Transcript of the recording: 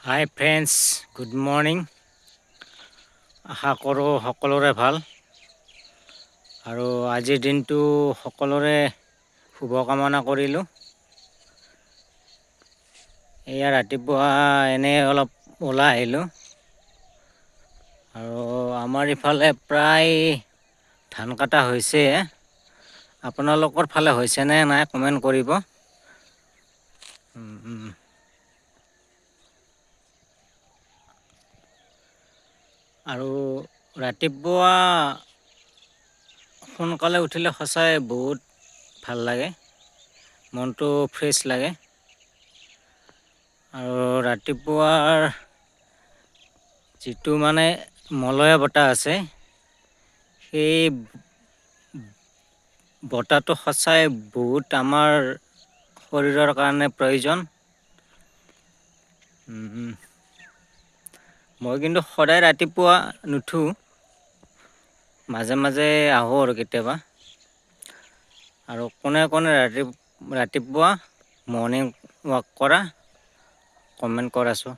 হাই friends, good morning. আশা কৰোঁ সকলোৰে ভাল আৰু আজিৰ দিনটো সকলোৰে শুভকামনা কৰিলোঁ। এয়া ৰাতিপুৱা এনেই অলপ ওলাই আহিলোঁ আৰু আমাৰ ইফালে প্ৰায় ধান কটা হৈছে। আপোনালোকৰ ফালে হৈছেনে নাই কমেণ্ট কৰিব। আৰু ৰাতিপুৱা সোনকালে উঠিলে সঁচাই বহুত ভাল লাগে, মনটো ফ্ৰেছ লাগে। আৰু ৰাতিপুৱাৰ যিটো মানে মলয়া বতাহ আছে, সেই বতাহটো সঁচাই বহুত আমাৰ শৰীৰৰ কাৰণে প্ৰয়োজন। মই কিন্তু সদায় ৰাতিপুৱা নুঠোঁ, মাজে মাজে আহোঁ আৰু কেতিয়াবা। আৰু কোনে কোনে ৰাতিপুৱা মৰ্ণিং ৱাক কৰা কমেণ্ট কৰাছোঁ।